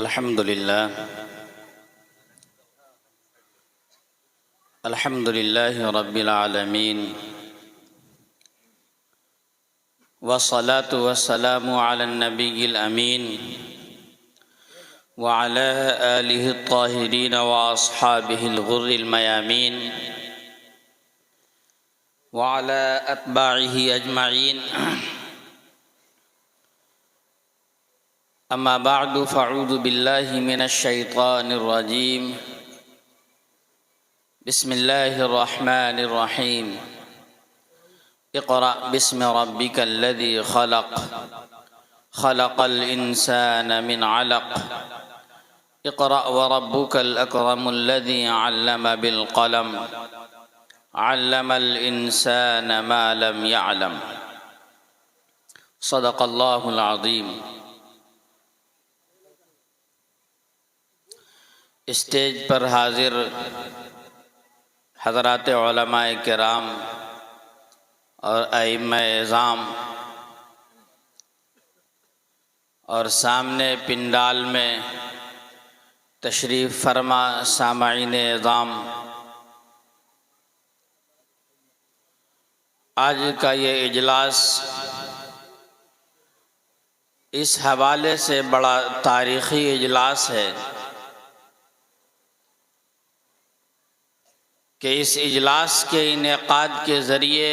الحمد لله رب العالمين والصلاة والسلام على النبي الأمين وعلى آله الطاهرين وأصحابه الغر الميامين وعلى أتباعه أجمعين. أما بعد فأعوذ بالله من الشيطان الرجيم. بسم الله الرحمن الرحيم. اقرأ باسم ربك الذي خلق خلق الإنسان من علق اقرأ وربك الأكرم الذي علم بالقلم علم الإنسان ما لم يعلم. صدق الله العظيم. اسٹیج پر حاضر حضرات علماء کرام اور ائمہ اعظام اور سامنے پنڈال میں تشریف فرما سامعین اعظام، آج کا یہ اجلاس اس حوالے سے بڑا تاریخی اجلاس ہے کہ اس اجلاس کے انعقاد کے ذریعے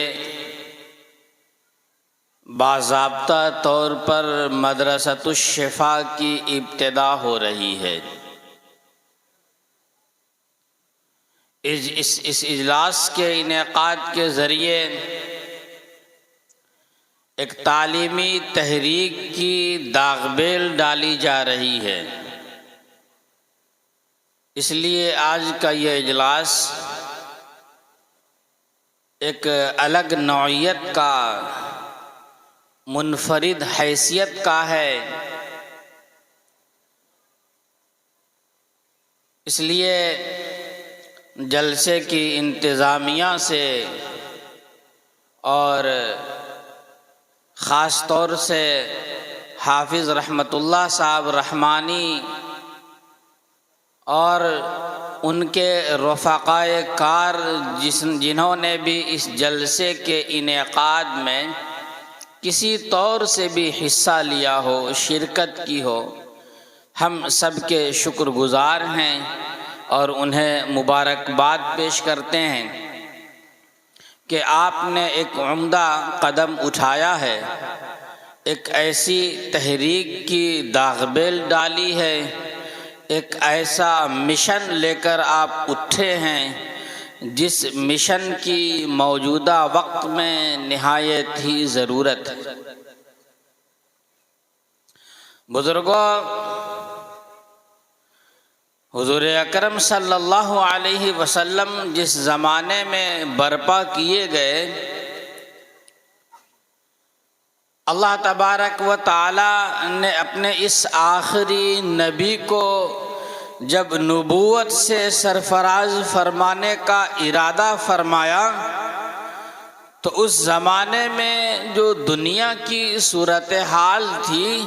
باضابطہ طور پر مدرسۃ الشفا کی ابتدا ہو رہی ہے۔ اس اجلاس کے انعقاد کے ذریعے ایک تعلیمی تحریک کی داغ بیل ڈالی جا رہی ہے۔ اس لیے آج کا یہ اجلاس ایک الگ نوعیت کا، منفرد حیثیت کا ہے۔ اس لیے جلسے کی انتظامیہ سے اور خاص طور سے حافظ رحمت اللہ صاحب رحمانی اور ان کے رفقائے کار جنہوں نے بھی اس جلسے کے انعقاد میں کسی طور سے بھی حصہ لیا ہو، شرکت کی ہو، ہم سب کے شکر گزار ہیں اور انہیں مبارکباد پیش کرتے ہیں کہ آپ نے ایک عمدہ قدم اٹھایا ہے، ایک ایسی تحریک کی داغ بیل ڈالی ہے، ایک ایسا مشن لے کر آپ اٹھے ہیں جس مشن کی موجودہ وقت میں نہایت ہی ضرورت ہے۔ بزرگوں، حضور اکرم صلی اللہ علیہ وسلم جس زمانے میں برپا کیے گئے، اللہ تبارک و تعالی نے اپنے اس آخری نبی کو جب نبوت سے سرفراز فرمانے کا ارادہ فرمایا تو اس زمانے میں جو دنیا کی صورتحال تھی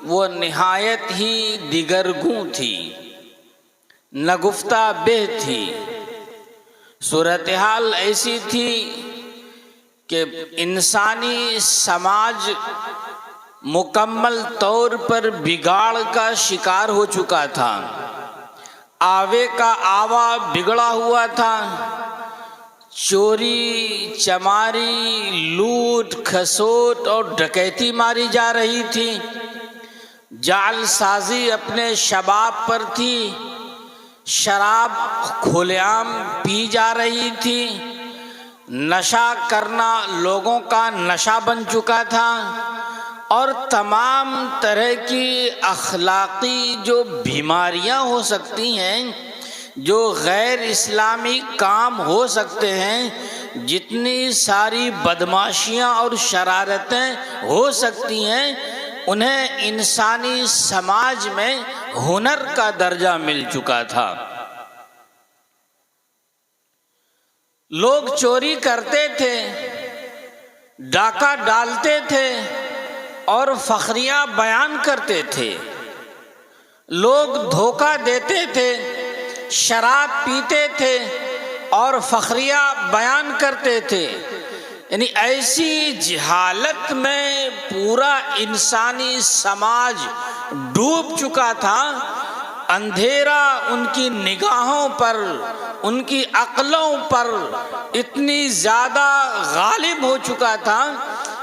وہ نہایت ہی دیگرگوں تھی، نگفتہ بہ تھی۔ صورتحال ایسی تھی کہ انسانی سماج مکمل طور پر بگاڑ کا شکار ہو چکا تھا، آوے کا آوا بگڑا ہوا تھا، چوری چماری، لوٹ کھسوٹ اور ڈکیتی ماری جا رہی تھی، جعل سازی اپنے شباب پر تھی، شراب کھلے عام پی جا رہی تھی، نشہ کرنا لوگوں کا نشہ بن چکا تھا، اور تمام طرح کی اخلاقی جو بیماریاں ہو سکتی ہیں، جو غیر اسلامی کام ہو سکتے ہیں، جتنی ساری بدماشیاں اور شرارتیں ہو سکتی ہیں، انہیں انسانی سماج میں ہنر کا درجہ مل چکا تھا۔ لوگ چوری کرتے تھے، ڈاکہ ڈالتے تھے اور فخریہ بیان کرتے تھے، لوگ دھوکہ دیتے تھے، شراب پیتے تھے اور فخریہ بیان کرتے تھے. یعنی ایسی جہالت میں پورا انسانی سماج ڈوب چکا تھا. اندھیرا ان کی نگاہوں پر، ان کی عقلوں پر اتنی زیادہ غالب ہو چکا تھا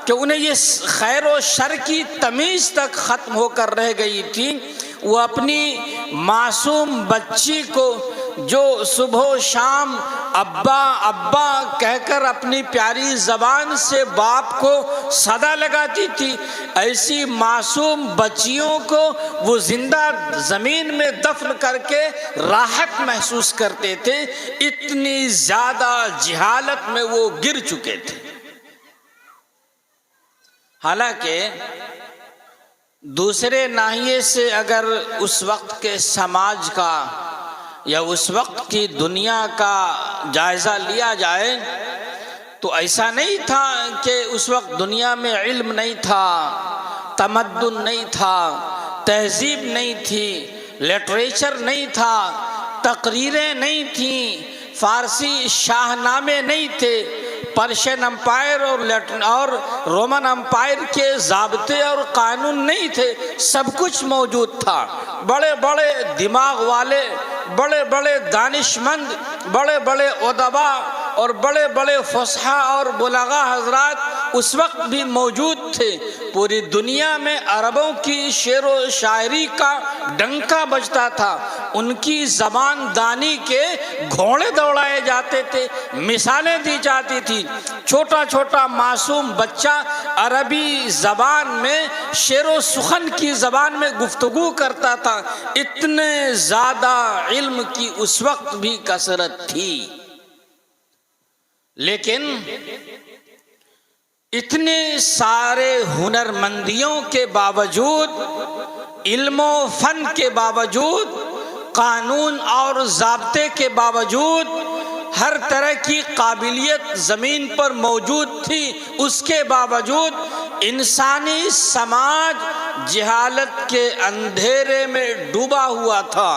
کہ انہیں یہ خیر و شر کی تمیز تک ختم ہو کر رہ گئی تھی. وہ اپنی معصوم بچی کو جو صبح و شام ابا ابا کہہ کر اپنی پیاری زبان سے باپ کو صدا لگاتی تھی، ایسی معصوم بچیوں کو وہ زندہ زمین میں دفن کر کے راحت محسوس کرتے تھے. اتنی زیادہ جہالت میں وہ گر چکے تھے. حالانکہ دوسرے ناحیے سے اگر اس وقت کے سماج کا یا اس وقت کی دنیا کا جائزہ لیا جائے تو ایسا نہیں تھا کہ اس وقت دنیا میں علم نہیں تھا، تمدن نہیں تھا، تہذیب نہیں تھی، لٹریچر نہیں تھا، تقریریں نہیں تھیں، فارسی شاہ نامے نہیں تھے، پرشین امپائر اور رومن امپائر کے ضابطے اور قانون نہیں تھے. سب کچھ موجود تھا. بڑے بڑے دماغ والے، بڑے بڑے دانش مند، بڑے بڑے ادبا اور بڑے بڑے فصحاء اور بلغاء حضرات اس وقت بھی موجود تھے. پوری دنیا میں عربوں کی شعر و شاعری کا ڈنکا بجتا تھا. ان کی زبان دانی کے گھوڑے دوڑائے جاتے تھے، مثالیں دی جاتی تھی. چھوٹا چھوٹا معصوم بچہ عربی زبان میں شعر و سخن کی زبان میں گفتگو کرتا تھا. اتنے زیادہ علم کی اس وقت بھی کثرت تھی. لیکن اتنے سارے ہنرمندیوں کے باوجود، علم و فن کے باوجود، قانون اور ضابطے کے باوجود، ہر طرح کی قابلیت زمین پر موجود تھی، اس کے باوجود انسانی سماج جہالت کے اندھیرے میں ڈوبا ہوا تھا.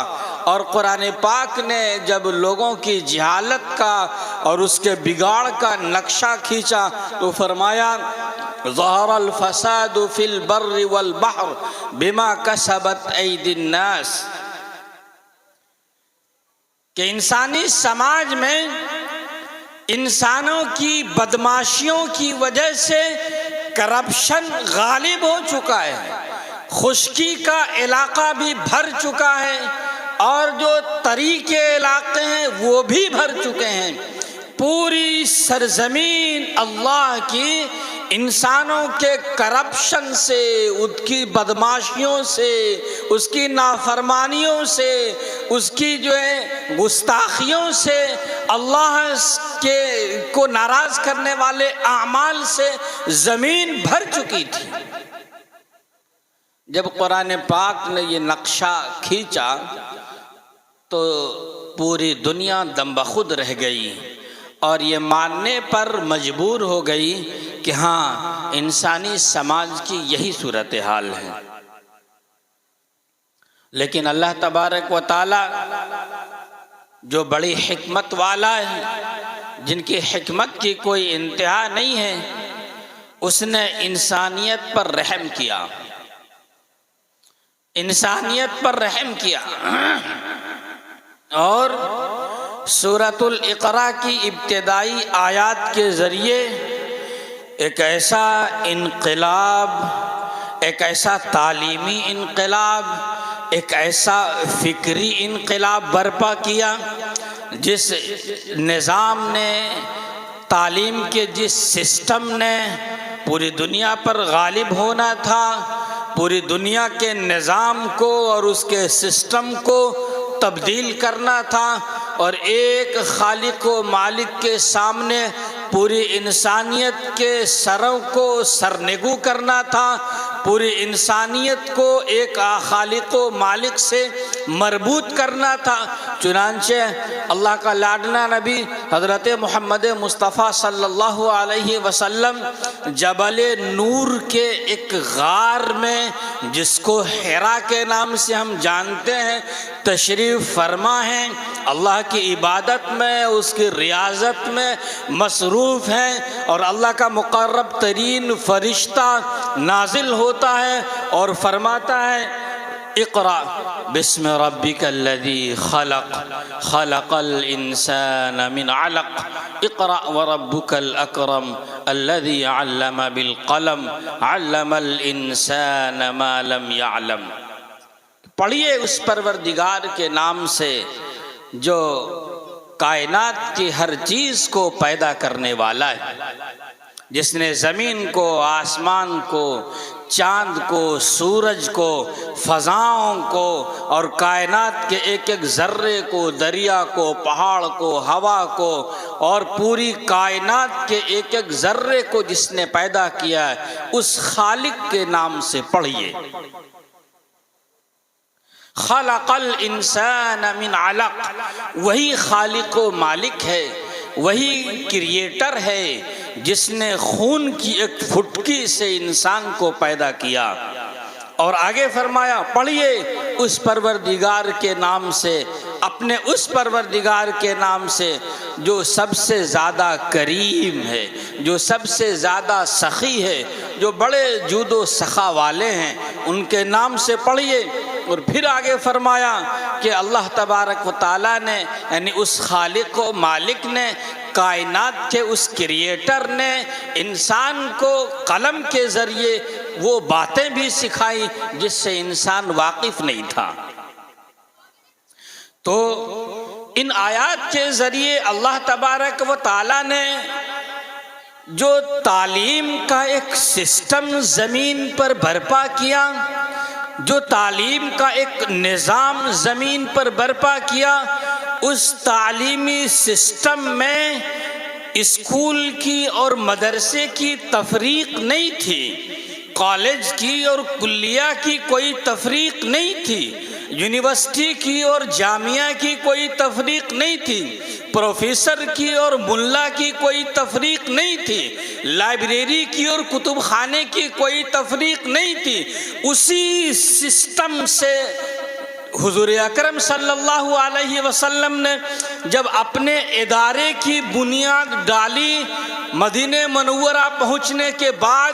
اور قرآن پاک نے جب لوگوں کی جہالت کا اور اس کے بگاڑ کا نقشہ کھینچا تو فرمایا ظہر الفساد فی البر والبحر بما کسبت ایدی الناس، کہ انسانی سماج میں انسانوں کی بدماشیوں کی وجہ سے کرپشن غالب ہو چکا ہے، خشکی کا علاقہ بھی بھر چکا ہے اور جو طریقے علاقے ہیں وہ بھی بھر چکے ہیں. پوری سرزمین اللہ کی انسانوں کے کرپشن سے، اس کی بدماشیوں سے، اس کی نافرمانیوں سے، اس کی جو ہے گستاخیوں سے، اللہ کو ناراض کرنے والے اعمال سے زمین بھر چکی تھی. جب قرآن پاک نے یہ نقشہ کھینچا تو پوری دنیا دم بخود رہ گئی اور یہ ماننے پر مجبور ہو گئی کہ ہاں انسانی سماج کی یہی صورتحال ہے. لیکن اللہ تبارک و تعالی جو بڑی حکمت والا ہے، جن کی حکمت کی کوئی انتہا نہیں ہے، اس نے انسانیت پر رحم کیا، انسانیت پر رحم کیا. اور سورۃ الاقراء کی ابتدائی آیات کے ذریعے ایک ایسا انقلاب، ایک ایسا تعلیمی انقلاب، ایک ایسا فکری انقلاب برپا کیا جس نظام نے، تعلیم کے جس سسٹم نے پوری دنیا پر غالب ہونا تھا، پوری دنیا کے نظام کو اور اس کے سسٹم کو تبدیل کرنا تھا اور ایک خالق و مالک کے سامنے پوری انسانیت کے سروں کو سرنگو کرنا تھا، پوری انسانیت کو ایک خالق و مالک سے مربوط کرنا تھا۔ چنانچہ اللہ کا لاڈلا نبی حضرت محمد مصطفیٰ صلی اللہ علیہ وسلم جبل نور کے ایک غار میں، جس کو حرا کے نام سے ہم جانتے ہیں، تشریف فرما ہیں، اللہ کی عبادت میں، اس کی ریاضت میں مصروف ہیں، اور اللہ کا مقرب ترین فرشتہ نازل ہوتا ہے اور فرماتا ہے اقرأ بسم ربک الذی خلق خلق الانسان من علق اقرأ وربک الاکرم الذی علم بالقلم علم الانسان ما لم يعلم۔ پڑھیے اس پروردگار کے نام سے جو کائنات کی ہر چیز کو پیدا کرنے والا ہے، جس نے زمین کو، آسمان کو، چاند کو، سورج کو، فضاؤں کو اور کائنات کے ایک ایک ذرے کو، دریا کو، پہاڑ کو، ہوا کو اور پوری کائنات کے ایک ایک ذرے کو جس نے پیدا کیا ہے، اس خالق کے نام سے پڑھیے۔ خلق الانسان من علق، وہی خالق و مالک ہے، وہی کریٹر ہے جس نے خون کی ایک پھٹکی سے انسان کو پیدا کیا۔ اور آگے فرمایا پڑھیے اس پروردگار کے نام سے، اپنے اس پروردگار کے نام سے جو سب سے زیادہ کریم ہے، جو سب سے زیادہ سخی ہے، جو بڑے جود و سخا والے ہیں، ان کے نام سے پڑھیے۔ اور پھر آگے فرمایا کہ اللہ تبارک و تعالیٰ نے، یعنی اس خالق و مالک نے، کائنات کے اس کریٹر نے انسان کو قلم کے ذریعے وہ باتیں بھی سکھائی جس سے انسان واقف نہیں تھا۔ تو ان آیات کے ذریعے اللہ تبارک و تعالیٰ نے جو تعلیم کا ایک سسٹم زمین پر برپا کیا، جو تعلیم کا ایک نظام زمین پر برپا کیا، اس تعلیمی سسٹم میں اسکول کی اور مدرسے کی تفریق نہیں تھی، کالج کی اور کلیہ کی کوئی تفریق نہیں تھی، یونیورسٹی کی اور جامعہ کی کوئی تفریق نہیں تھی، پروفیسر کی اور ملا کی کوئی تفریق نہیں تھی، لائبریری کی اور کتب خانے کی کوئی تفریق نہیں تھی۔ اسی سسٹم سے حضور اکرم صلی اللہ علیہ وسلم نے جب اپنے ادارے کی بنیاد ڈالی، مدینہ منورہ پہنچنے کے بعد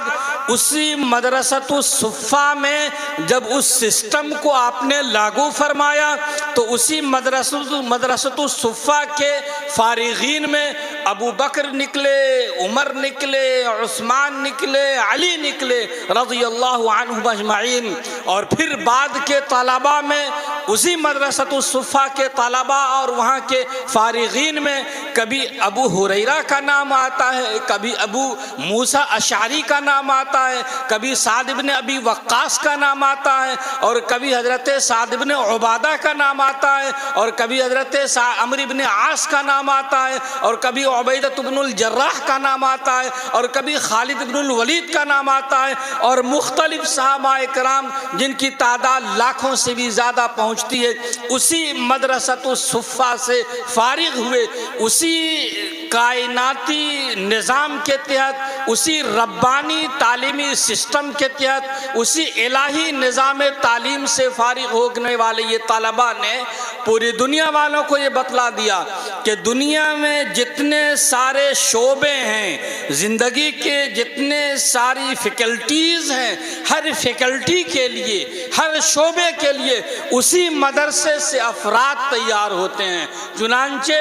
اسی مدرسۃ الصفہ میں جب اس سسٹم کو آپ نے لاگو فرمایا تو اسی مدرسۃ الصفہ کے فارغین میں ابو بکر نکلے، عمر نکلے، عثمان نکلے، علی نکلے رضی اللہ عنہم اجمعین، اور پھر بعد کے طلباء میں اسی مدرسۃ الصفہ کے طلباء اور وہاں کے فارغین میں کبھی ابو ہریرہ کا نام آتا ہے، کبھی ابو موسیٰ اشعری کا نام آتا ہے، کبھی سعد بن ابی وقاص کا نام آتا ہے، اور کبھی حضرت سعد بن عبادہ کا نام آتا ہے، اور کبھی حضرت عمرو بن عاص کا نام آتا ہے، اور کبھی عبیدہ بن الجراح کا نام آتا ہے، اور کبھی خالد بن الولید کا نام آتا ہے، اور مختلف صحابہ کرام جن کی تعداد لاکھوں سے بھی زیادہ پہنچتی ہے، اسی مدرسۃ الصفہ سے فارغ ہوئے، اسی کائناتی نظام کے تحت، اسی ربانی تعلیمی سسٹم کے تحت، اسی الہی نظام تعلیم سے فارغ ہونے والے یہ طلباء نے پوری دنیا والوں کو یہ بتلا دیا کہ دنیا میں جتنے سارے شعبے ہیں، زندگی کے جتنے ساری فیکلٹیز ہیں، ہر فیکلٹی کے لیے، ہر شعبے کے لیے اسی مدرسے سے افراد تیار ہوتے ہیں۔ چنانچہ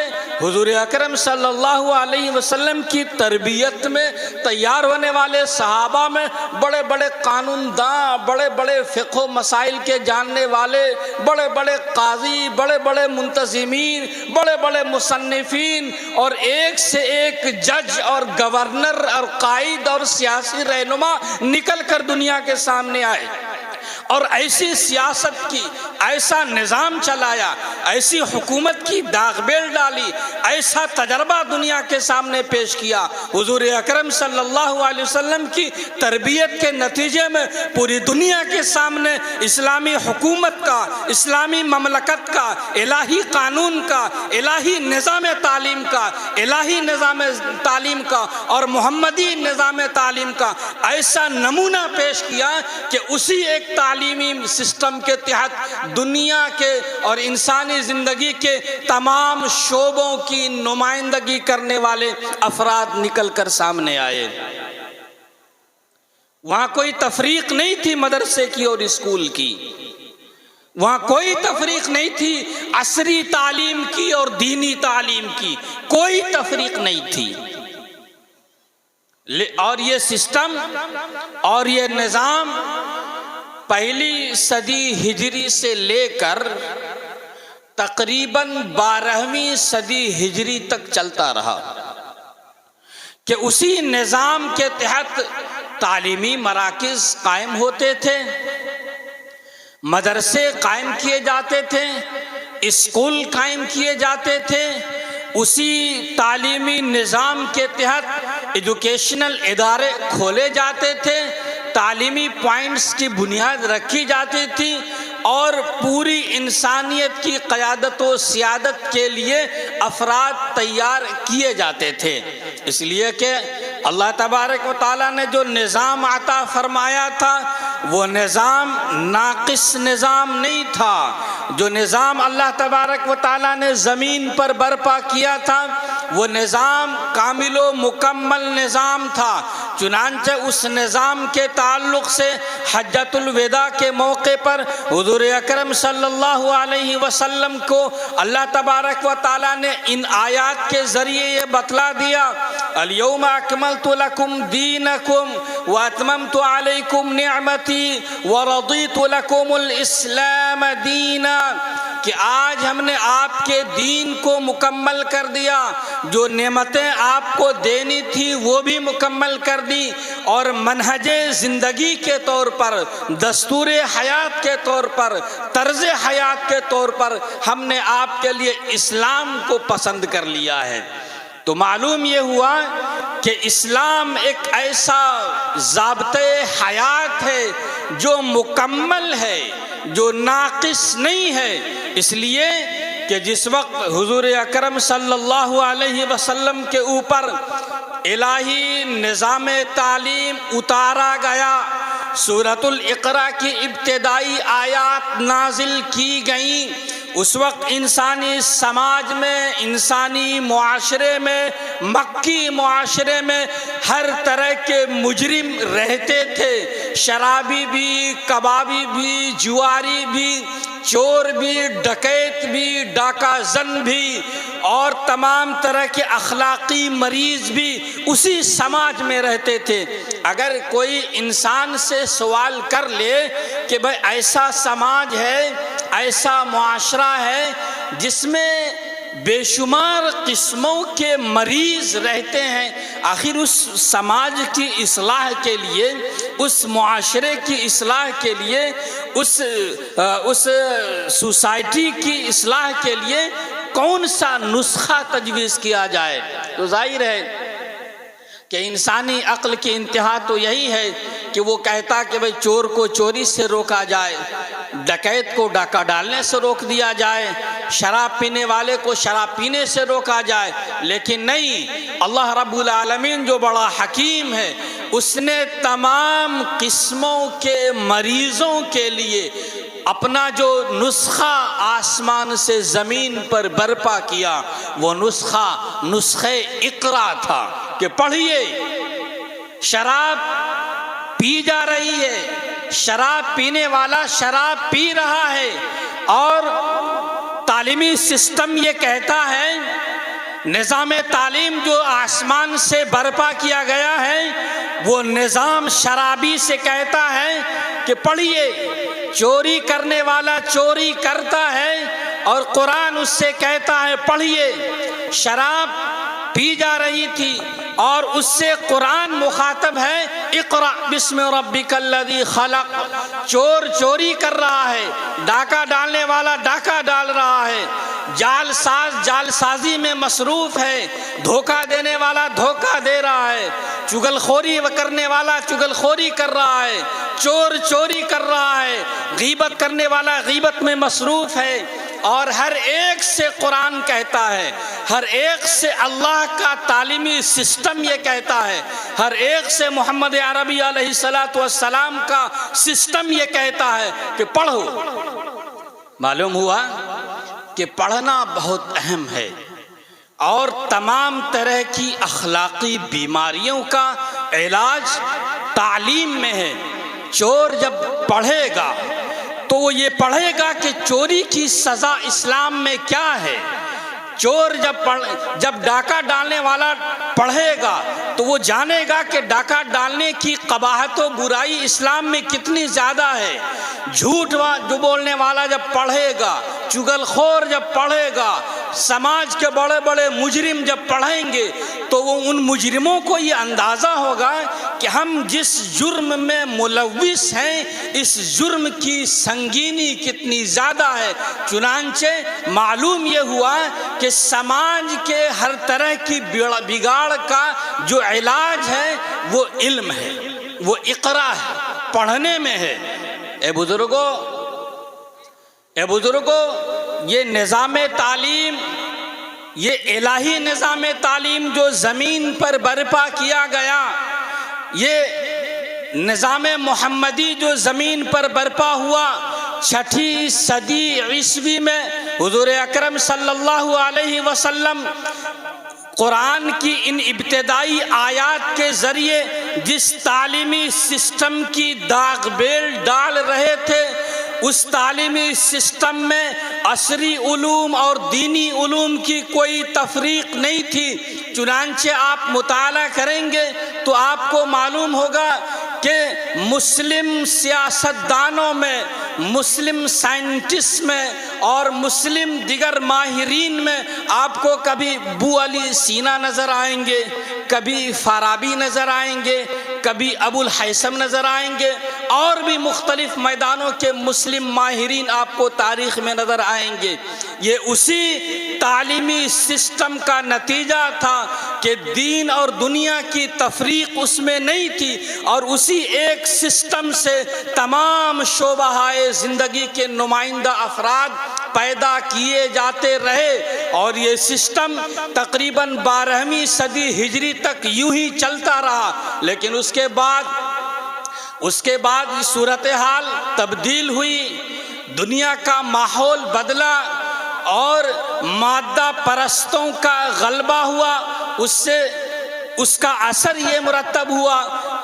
حضور اکرم صلی اللہ علیہ وسلم کی تربیت میں تیار ہونے والے صحابہ میں بڑے بڑے قانون داں، بڑے بڑے فقہ و مسائل کے جاننے والے، بڑے بڑے قاضی، بڑے بڑے منتظمین، بڑے بڑے مصنفین، اور ایک سے ایک جج اور گورنر اور قائد اور سیاسی رہنما نکل کر دنیا کے سامنے آئے، اور ایسی سیاست کی، ایسا نظام چلایا، ایسی حکومت کی داغ بیل ڈالی، ایسا تجربہ دنیا کے سامنے پیش کیا۔ حضور اکرم صلی اللہ علیہ وسلم کی تربیت کے نتیجے میں پوری دنیا کے سامنے اسلامی حکومت کا، اسلامی مملکت کا، الہی قانون کا، الہی نظام تعلیم کا، الہی نظام تعلیم کا اور محمدی نظام تعلیم کا ایسا نمونہ پیش کیا کہ اسی ایک تعلیمی سسٹم کے تحت دنیا کے اور انسانی زندگی کے تمام شعبوں کی نمائندگی کرنے والے افراد نکل کر سامنے آئے۔ وہاں کوئی تفریق نہیں تھی مدرسے کی اور اسکول کی، وہاں کوئی تفریق نہیں تھی عصری تعلیم کی اور دینی تعلیم کی، کوئی تفریق نہیں تھی۔ اور یہ سسٹم اور یہ نظام پہلی صدی ہجری سے لے کر تقریباً 12ویں صدی ہجری تک چلتا رہا کہ اسی نظام کے تحت تعلیمی مراکز قائم ہوتے تھے، مدرسے قائم کیے جاتے تھے، اسکول قائم کیے جاتے تھے، اسی تعلیمی نظام کے تحت ایجوکیشنل ادارے کھولے جاتے تھے، تعلیمی پوائنٹس کی بنیاد رکھی جاتی تھی اور پوری انسانیت کی قیادت و سیادت کے لیے افراد تیار کیے جاتے تھے۔ اس لیے کہ اللہ تبارک و تعالیٰ نے جو نظام عطا فرمایا تھا وہ نظام ناقص نظام نہیں تھا۔ جو نظام اللہ تبارک و تعالیٰ نے زمین پر برپا کیا تھا وہ نظام کامل و مکمل نظام تھا۔ چنانچہ اس نظام کے تعلق سے حجۃ الوداع کے موقع پر حضور اکرم صلی اللہ علیہ وسلم کو اللہ تبارک و تعالیٰ نے ان آیات کے ذریعے یہ بتلا دیا، الیوم اکملت لکم دینکم واتممت علیکم نعمتی ورضیت لکم الاسلام دینا، کہ آج ہم نے آپ کے دین کو مکمل کر دیا، جو نعمتیں آپ کو دینی تھی وہ بھی مکمل کر دی، اور منہج زندگی کے طور پر، دستور حیات کے طور پر، طرز حیات کے طور پر ہم نے آپ کے لیے اسلام کو پسند کر لیا ہے۔ تو معلوم یہ ہوا کہ اسلام ایک ایسا ضابطۂ حیات ہے جو مکمل ہے، جو ناقص نہیں ہے۔ اس لیے کہ جس وقت حضور اکرم صلی اللہ علیہ وسلم کے اوپر الہی نظام تعلیم اتارا گیا، سورۃ الاقراء کی ابتدائی آیات نازل کی گئیں، اس وقت انسانی سماج میں، انسانی معاشرے میں، مکی معاشرے میں ہر طرح کے مجرم رہتے تھے، شرابی بھی، کبابی بھی، جواری بھی، چور بھی، ڈکیت بھی، ڈاکہ زن بھی، اور تمام طرح کے اخلاقی مریض بھی اسی سماج میں رہتے تھے۔ اگر کوئی انسان سے سوال کر لے کہ بھئی ایسا سماج ہے، ایسا معاشرہ ہے جس میں بے شمار قسموں کے مریض رہتے ہیں، آخر اس سماج کی اصلاح کے لیے، اس معاشرے کی اصلاح کے لیے، اس سوسائٹی کی اصلاح کے لیے کون سا نسخہ تجویز کیا جائے؟ تو ظاہر ہے کہ انسانی عقل کی انتہا تو یہی ہے کہ وہ کہتا کہ بھئی چور کو چوری سے روکا جائے، ڈکیت کو ڈاکہ ڈالنے سے روک دیا جائے، شراب پینے والے کو شراب پینے سے روکا جائے، لیکن نہیں، اللہ رب العالمین جو بڑا حکیم ہے اس نے تمام قسموں کے مریضوں کے لیے اپنا جو نسخہ آسمان سے زمین پر برپا کیا، وہ نسخہ اقرا تھا کہ پڑھیے، شراب پی جا رہی ہے، شراب پینے والا شراب پی رہا ہے، اور تعلیمی سسٹم یہ کہتا ہے، نظام تعلیم جو آسمان سے برپا کیا گیا ہے وہ نظام شرابی سے کہتا ہے کہ پڑھیے، چوری کرنے والا چوری کرتا ہے، اور قرآن اس سے کہتا ہے پڑھیے، شراب پی جا رہی تھی اور اس سے قرآن مخاطب ہے، اقرأ بسم ربک الذی خلق، چور چوری کر رہا ہے، ڈاکہ ڈالنے والا ڈاکہ ڈال رہا ہے، جال ساز جال سازی میں مصروف ہے، دھوکہ دینے والا دھوکہ دے رہا ہے، چگل خوری کرنے والا چگل خوری کر رہا ہے، چور چوری کر رہا ہے، غیبت کرنے والا غیبت میں مصروف ہے، اور ہر ایک سے قرآن کہتا ہے، ہر ایک سے اللہ کا تعلیمی سسٹم یہ کہتا ہے، ہر ایک سے محمد عربی علیہ السلام کا سسٹم یہ کہتا ہے کہ پڑھو۔ معلوم ہوا کہ پڑھنا بہت اہم ہے، اور تمام طرح کی اخلاقی بیماریوں کا علاج تعلیم میں ہے۔ چور جب پڑھے گا تو وہ یہ پڑھے گا کہ چوری کی سزا اسلام میں کیا ہے۔ چور جب ڈاکہ ڈالنے والا پڑھے گا تو وہ جانے گا کہ ڈاکہ ڈالنے کی قباحت و برائی اسلام میں کتنی زیادہ ہے۔ جھوٹ جو بولنے والا جب پڑھے گا، چگل خور جب پڑھے گا، سماج کے بڑے بڑے مجرم جب پڑھیں گے تو وہ ان مجرموں کو یہ اندازہ ہوگا کہ ہم جس جرم میں ملوث ہیں اس جرم کی سنگینی کتنی زیادہ ہے۔ چنانچہ معلوم یہ ہوا کہ سماج کے ہر طرح کی بگاڑ کا جو علاج ہے وہ علم ہے، وہ اقرا ہے، پڑھنے میں ہے۔ اے بزرگوں، یہ نظام تعلیم، یہ الہی نظام تعلیم جو زمین پر برپا کیا گیا، یہ نظام محمدی جو زمین پر برپا ہوا 6 صدی عیسوی میں، حضور اکرم صلی اللہ علیہ وسلم قرآن کی ان ابتدائی آیات کے ذریعے جس تعلیمی سسٹم کی داغ بیل ڈال رہے تھے، اس تعلیمی سسٹم میں عصری علوم اور دینی علوم کی کوئی تفریق نہیں تھی۔ چنانچہ آپ مطالعہ کریں گے تو آپ کو معلوم ہوگا کہ مسلم سیاستدانوں میں، مسلم سائنٹسٹ میں اور مسلم دیگر ماہرین میں آپ کو کبھی ابو علی سینا نظر آئیں گے، کبھی فارابی نظر آئیں گے، کبھی ابو الحیثم نظر آئیں گے، اور بھی مختلف میدانوں کے مسلم ماہرین آپ کو تاریخ میں نظر آئیں گے۔ یہ اسی تعلیمی سسٹم کا نتیجہ تھا کہ دین اور دنیا کی تفریق اس میں نہیں تھی، اور اسی ایک سسٹم سے تمام شعبۂ زندگی کے نمائندہ افراد پیدا کیے جاتے رہے، اور یہ سسٹم تقریباً 12ویں صدی ہجری تک یوں ہی چلتا رہا۔ لیکن اس کے بعد صورتحال تبدیل ہوئی، دنیا کا ماحول بدلا، اور مادہ پرستوں کا غلبہ ہوا۔ اس کا اثر یہ مرتب ہوا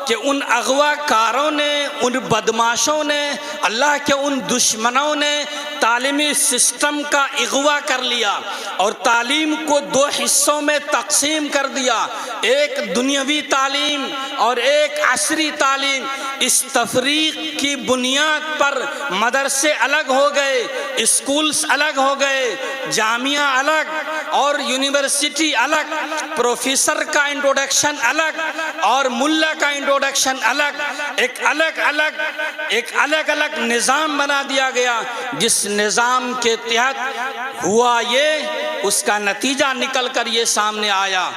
کہ ان اغوا کاروں نے، ان بدماشوں نے، اللہ کے ان دشمنوں نے تعلیمی سسٹم کا اغوا کر لیا اور تعلیم کو 2 حصوں میں تقسیم کر دیا، ایک دنیاوی تعلیم اور ایک عصری تعلیم۔ اس تفریق کی بنیاد پر مدرسے الگ ہو گئے، اسکولز الگ ہو گئے، جامعہ الگ اور یونیورسٹی الگ، پروفیسر کا انٹروڈکشن الگ اور ملا کا انٹروڈکشن الگ، ایک الگ الگ نظام بنا دیا گیا۔ جس نظام کے تحت ہوا یہ، اس کا نتیجہ نکل کر یہ سامنے آیا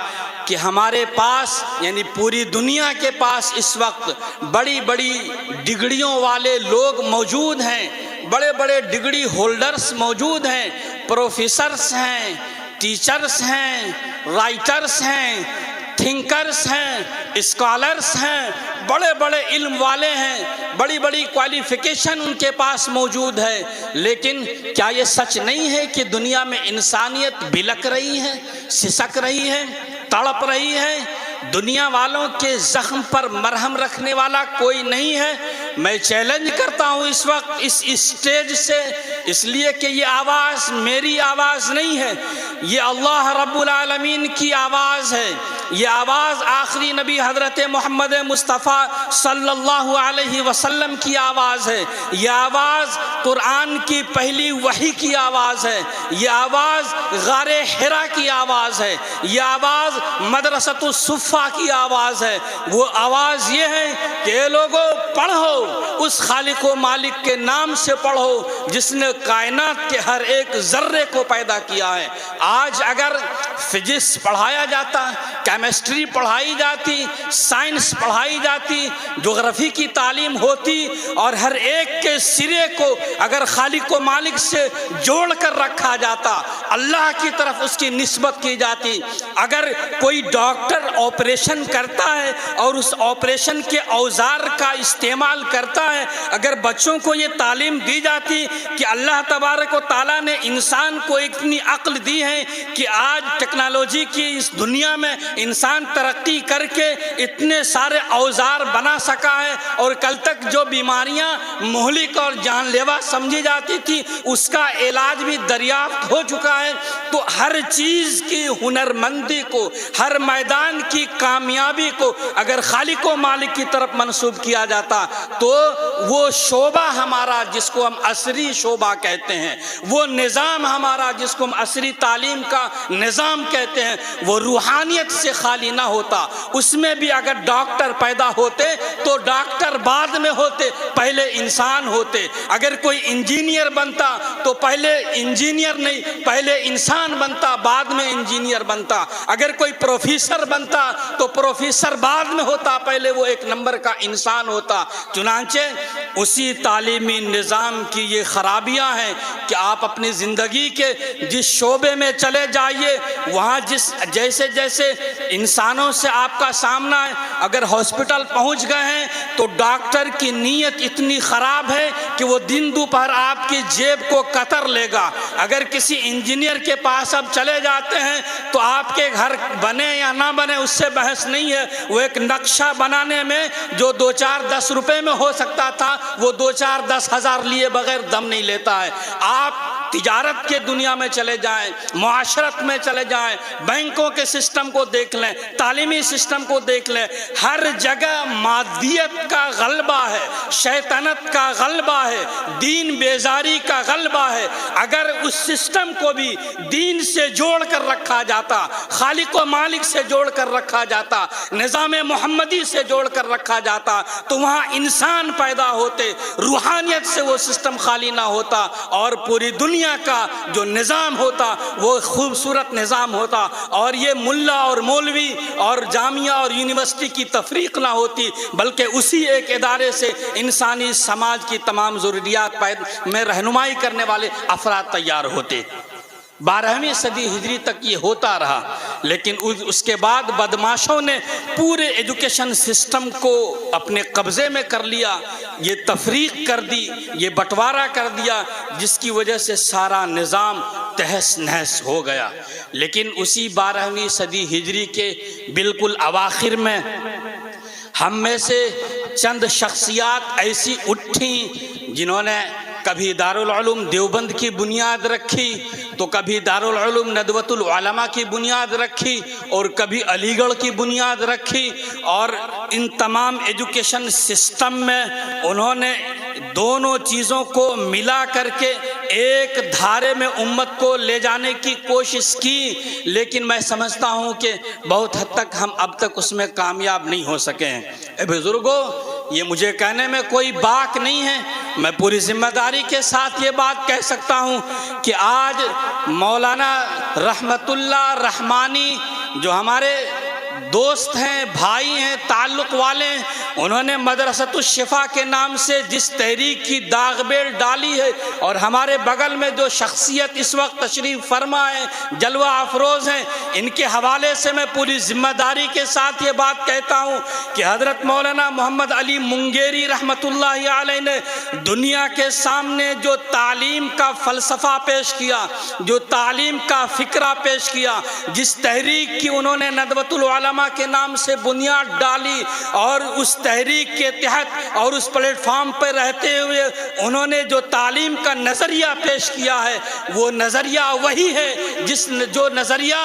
کہ ہمارے پاس، یعنی پوری دنیا کے پاس اس وقت بڑی بڑی ڈگریوں والے لوگ موجود ہیں، بڑے بڑے ڈگری ہولڈرز موجود ہیں، پروفیسرز ہیں، ٹیچرز ہیں، رائٹرز ہیں، تھنکرز ہیں، اسکالرز ہیں، بڑے بڑے علم والے ہیں، بڑی بڑی کوالیفیکیشن ان کے پاس موجود ہے۔ لیکن کیا یہ سچ نہیں ہے کہ دنیا میں انسانیت بلک رہی ہے، سسک رہی ہے، تڑپ رہی ہے؟ دنیا والوں کے زخم پر مرہم رکھنے والا کوئی نہیں ہے۔ میں چیلنج کرتا ہوں اس وقت اس اسٹیج سے، اس لیے کہ یہ آواز میری آواز نہیں ہے، یہ اللہ رب العالمین کی آواز ہے، یہ آواز آخری نبی حضرت محمد مصطفیٰ صلی اللہ علیہ وسلم کی آواز ہے، یہ آواز قرآن کی پہلی وحی کی آواز ہے، یہ آواز غار حرا کی آواز ہے، یہ آواز مدرسۃ الصفا کی آواز ہے۔ وہ آواز یہ ہے کہ اے لوگو پڑھو، اس خالق و مالک کے نام سے پڑھو جس نے کائنات کے ہر ایک ذرے کو پیدا کیا ہے۔ آج اگر فزکس پڑھایا جاتا، کیمسٹری پڑھائی جاتی، سائنس پڑھائی جاتی، جغرافی کی تعلیم ہوتی اور ہر ایک کے سرے کو اگر خالق و مالک سے جوڑ کر رکھا جاتا، اللہ کی طرف اس کی نسبت کی جاتی، اگر کوئی ڈاکٹر آپریشن کرتا ہے اور اس آپریشن کے اوزار کا استعمال کرتا ہے، اگر بچوں کو یہ تعلیم دی جاتی کہ اللہ تبارک و تعالیٰ نے انسان کو اتنی عقل دی ہے کہ آج ٹیکنالوجی کی اس دنیا میں انسان ترقی کر کے اتنے سارے اوزار بنا سکا ہے، اور کل تک جو بیماریاں مہلک اور جان لیوا سمجھی جاتی تھی اس کا علاج بھی دریافت ہو چکا ہے، تو ہر چیز کی ہنرمندی کو، ہر میدان کی کامیابی کو اگر خالق و مالک کی طرف منسوب کیا جاتا تو وہ شعبہ ہمارا جس کو ہم عصری شعبہ کہتے ہیں، وہ نظام ہمارا جس کو ہم عصری تعلیم کا نظام کہتے ہیں، وہ روحانیت سے خالی نہ ہوتا۔ اس میں بھی اگر ڈاکٹر پیدا ہوتے تو ڈاکٹر بعد میں ہوتے، پہلے انسان ہوتے۔ اگر کوئی انجینئر بنتا تو پہلے انجینئر نہیں، پہلے انسان بنتا، بعد میں انجینئر بنتا۔ اگر کوئی پروفیسر بنتا تو پروفیسر بعد میں ہوتا، پہلے وہ ایک نمبر کا انسان ہوتا۔ چنانچہ اسی تعلیمی نظام کی یہ خرابیاں ہیں کہ آپ اپنی زندگی کے جس شعبے میں چلے جائیے، وہاں جیسے جیسے انسانوں سے آپ کا سامنا ہے، اگر ہاسپٹل پہنچ گئے ہیں تو ڈاکٹر کی نیت اتنی خراب ہے کہ وہ دن دوپہر آپ کی جیب کو قطر لے گا۔ اگر کسی انجینئر کے پاس اب چلے جاتے ہیں تو آپ کے گھر بنے یا نہ بنے اس سے بحث نہیں ہے، وہ ایک نقشہ بنانے میں جو 2-4-10 روپے میں ہو سکتا تھا وہ 2-4-10 ہزار لیے بغیر دم نہیں لیتا ہے۔ آپ تجارت کے دنیا میں چلے جائیں، معاشرت میں چلے جائیں، بینکوں کے سسٹم کو دیکھ لیں، تعلیمی سسٹم کو دیکھ لیں، ہر جگہ مادیت کا غلبہ ہے، شیطنت کا غلبہ ہے، دین بیزاری کا غلبہ ہے۔ اگر اس سسٹم کو بھی دین سے جوڑ کر رکھا جاتا، خالق و مالک سے جوڑ کر رکھا جاتا، نظام محمدی سے جوڑ کر رکھا جاتا تو وہاں انسان پیدا ہوتے، روحانیت سے وہ سسٹم خالی نہ ہوتا اور پوری دنیا کا جو نظام ہوتا وہ خوبصورت نظام ہوتا، اور یہ ملا اور مولوی اور جامعہ اور یونیورسٹی کی تفریق نہ ہوتی، بلکہ اسی ایک ادارے سے انسانی سماج کی تمام ضروریات میں رہنمائی کرنے والے افراد تیار ہوتے۔ 12ویں صدی ہجری تک یہ ہوتا رہا، لیکن اس کے بعد بدماشوں نے پورے ایجوکیشن سسٹم کو اپنے قبضے میں کر لیا، یہ تفریق کر دی، یہ بٹوارا کر دیا، جس کی وجہ سے سارا نظام تہس نہس ہو گیا۔ لیکن اسی 12ویں صدی ہجری کے بالکل اواخر میں ہم میں سے چند شخصیات ایسی اٹھیں جنہوں نے کبھی دارالعلوم دیوبند کی بنیاد رکھی تو کبھی دارالعلوم ندوۃ العلماء کی بنیاد رکھی اور کبھی علی گڑھ کی بنیاد رکھی، اور ان تمام ایجوکیشن سسٹم میں انہوں نے دونوں چیزوں کو ملا کر کے ایک دھارے میں امت کو لے جانے کی کوشش کی، لیکن میں سمجھتا ہوں کہ بہت حد تک ہم اب تک اس میں کامیاب نہیں ہو سکے ہیں۔ اے بزرگوں، یہ مجھے کہنے میں کوئی باک نہیں ہے، میں پوری ذمہ داری کے ساتھ یہ بات کہہ سکتا ہوں کہ آج مولانا رحمت اللہ رحمانی جو ہمارے دوست ہیں، بھائی ہیں، تعلق والے ہیں، انہوں نے مدرسۃ الشفا کے نام سے جس تحریک کی داغ بیل ڈالی ہے، اور ہمارے بغل میں جو شخصیت اس وقت تشریف فرما ہے، جلوہ افروز ہیں، ان کے حوالے سے میں پوری ذمہ داری کے ساتھ یہ بات کہتا ہوں کہ حضرت مولانا محمد علی منگیری رحمت اللہ علیہ نے دنیا کے سامنے جو تعلیم کا فلسفہ پیش کیا، جو تعلیم کا فکرہ پیش کیا، جس تحریک کی انہوں نے ندوۃ العلماء کے نام سے بنیاد ڈالی، اور اس تحریک کے تحت اور اس پلیٹ فارم پر رہتے ہوئے انہوں نے جو تعلیم کا نظریہ پیش کیا ہے، وہ نظریہ وہی ہے جو نظریہ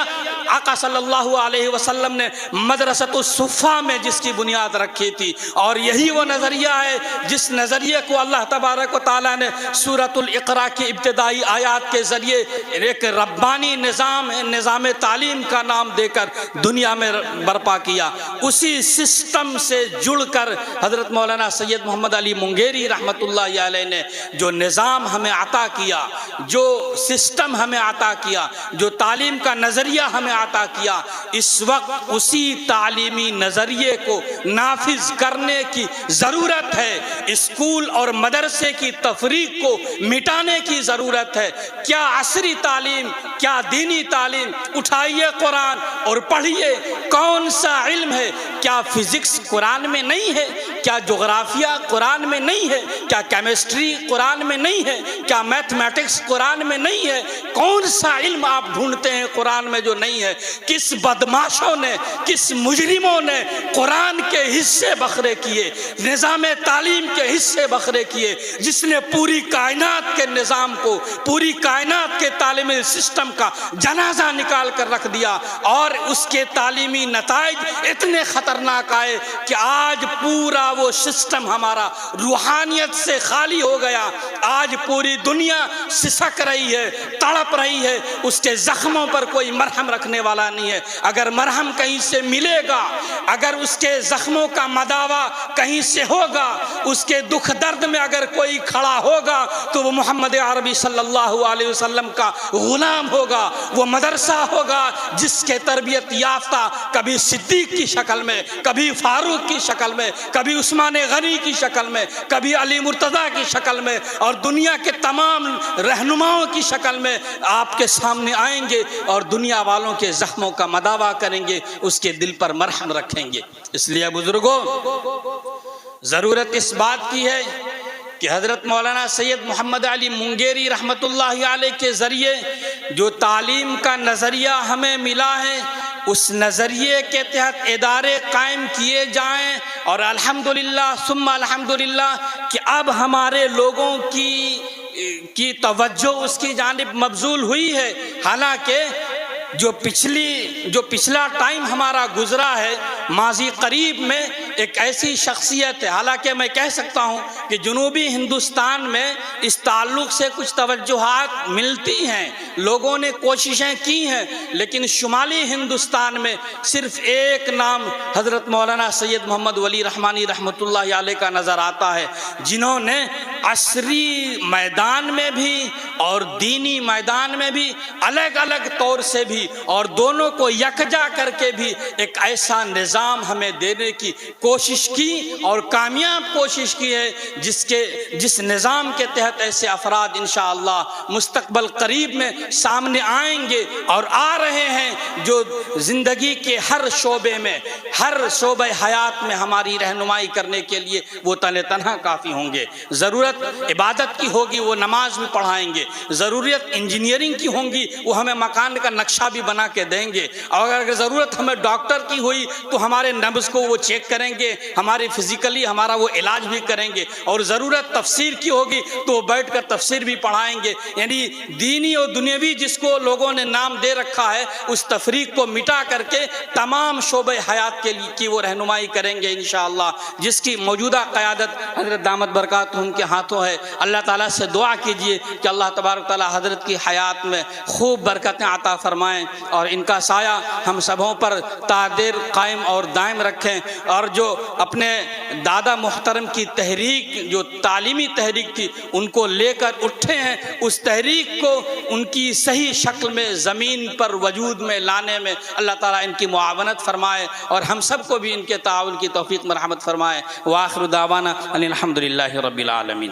آقا صلی اللہ علیہ وسلم نے مدرسۃ الصفا میں جس کی بنیاد رکھی تھی، اور یہی وہ نظریہ ہے جس نظریے کو اللہ تبارک و تعالیٰ نے سورۃ الاقراء کی ابتدائی آیات کے ذریعے ایک ربانی نظام تعلیم کا نام دے کر دنیا میں برپا کیا۔ اسی سسٹم سے جڑ کر حضرت مولانا سید محمد علی منگیری رحمۃ اللہ علیہ نے جو نظام ہمیں عطا کیا، جو سسٹم ہمیں عطا کیا، جو تعلیم کا نظریہ ہمیں عطا کیا، اس وقت اسی تعلیمی نظریے کو نافذ کرنے کی ضرورت ہے۔ اسکول اور مدرسے کی تفریق کو مٹانے کی ضرورت ہے۔ کیا عصری تعلیم، کیا دینی تعلیم؟ اٹھائیے قرآن اور پڑھیے کون سا علم ہے؟ کیا فزکس قرآن میں نہیں ہے؟ کیا جغرافیہ قرآن میں نہیں ہے؟ کیا کیمسٹری قرآن میں نہیں ہے؟ کیا میتھمیٹکس قرآن میں نہیں ہے؟ کون سا علم آپ ڈھونڈتے ہیں قرآن میں جو نہیں ہے؟ کس بدماشوں نے، کس مجرموں نے قرآن کے حصے بکھرے کیے، نظام تعلیم کے حصے بکھرے کیے، جس نے پوری کائنات کے نظام کو، پوری کائنات کے تعلیمی سسٹم کا جنازہ نکال کر رکھ دیا، اور اس کے تعلیمی نتائج اتنے خطرناک آئے کہ آج پورا وہ سسٹم ہمارا روحانیت سے خالی ہو گیا۔ آج پوری دنیا سسک رہی ہے، تڑپ رہی ہے، اس کے زخموں پر کوئی مرہم رکھنے والا نہیں ہے۔ اگر مرہم کہیں سے ملے گا، اگر اس کے زخموں کا مداوا کہیں سے ہوگا، اس کے دکھ درد میں اگر کوئی کھڑا ہوگا تو وہ محمد عربی صلی اللہ علیہ وسلم کا غلام ہوگا، وہ مدرسہ ہوگا جس کے تربیت یافتہ کبھی صدیق کی شکل میں، کبھی فاروق کی شکل میں، کبھی عثمان غنی کی شکل میں، کبھی علی مرتضیٰ کی شکل میں، اور دنیا کے تمام رہنماؤں کی شکل میں آپ کے سامنے آئیں گے اور دنیا والوں کے زخموں کا مداوا کریں گے، اس کے دل پر مرہم رکھیں گے۔ اس لیے بزرگوں، ضرورت اس بات کی ہے کہ حضرت مولانا سید محمد علی منگیری رحمۃ اللہ علیہ کے ذریعے جو تعلیم کا نظریہ ہمیں ملا ہے، اس نظریے کے تحت ادارے قائم کیے جائیں، اور الحمدللہ ثم الحمدللہ کہ اب ہمارے لوگوں کی توجہ اس کی جانب مبذول ہوئی ہے۔ حالانکہ جو پچھلا ٹائم ہمارا گزرا ہے ماضی قریب میں، ایک ایسی شخصیت ہے، حالانکہ میں کہہ سکتا ہوں کہ جنوبی ہندوستان میں اس تعلق سے کچھ توجہات ملتی ہیں، لوگوں نے کوششیں کی ہیں، لیکن شمالی ہندوستان میں صرف ایک نام حضرت مولانا سید محمد ولی رحمانی رحمۃ اللہ علیہ کا نظر آتا ہے، جنہوں نے عصری میدان میں بھی اور دینی میدان میں بھی الگ الگ طور سے بھی، اور دونوں کو یکجا کر کے بھی ایک ایسا نظام ہمیں دینے کی کوشش کی، اور کامیاب کوشش کی ہے، جس نظام کے تحت ایسے افراد انشاءاللہ مستقبل قریب میں سامنے آئیں گے اور آ رہے ہیں، جو زندگی کے ہر شعبے میں، ہر شعبہ حیات میں ہماری رہنمائی کرنے کے لیے وہ تنہا کافی ہوں گے۔ ضرورت عبادت کی ہوگی، وہ نماز بھی پڑھائیں گے، ضرورت انجینئرنگ کی ہوں گی، وہ ہمیں مکان کا نقشہ بھی بنا کے دیں گے، اور اگر ضرورت ہمیں ڈاکٹر کی ہوئی تو ہمارے نبض کو وہ چیک کریں گے، ہماری فزیکلی ہمارا وہ علاج بھی کریں گے، اور ضرورت تفسیر کی ہوگی تو وہ بیٹھ کر تفسیر بھی پڑھائیں گے۔ یعنی دینی اور دنیاوی جس کو لوگوں نے نام دے رکھا ہے، اس تفریق کو مٹا کر کے تمام شعبہ حیات کے لیے کی وہ رہنمائی کریں گے انشاءاللہ، جس کی موجودہ قیادت حضرت دامت برکاتہم کے ہاتھوں ہے۔ اللہ تعالیٰ سے دعا کیجئے کہ اللہ تبارک تعالیٰ حضرت کی حیات میں خوب برکتیں عطا فرمائیں، اور ان کا سایہ ہم سبوں پر تا دیر قائم اور دائم رکھیں، اور جو اپنے دادا محترم کی تحریک، جو تعلیمی تحریک تھی، ان کو لے کر اٹھے ہیں، اس تحریک کو ان کی صحیح شکل میں زمین پر وجود میں لانے میں اللہ تعالیٰ ان کی معاونت فرمائے، اور ہم سب کو بھی ان کے تعاون کی توفیق مرحمت فرمائے۔ وآخر دعوانا ان الحمدللہ رب العالمین۔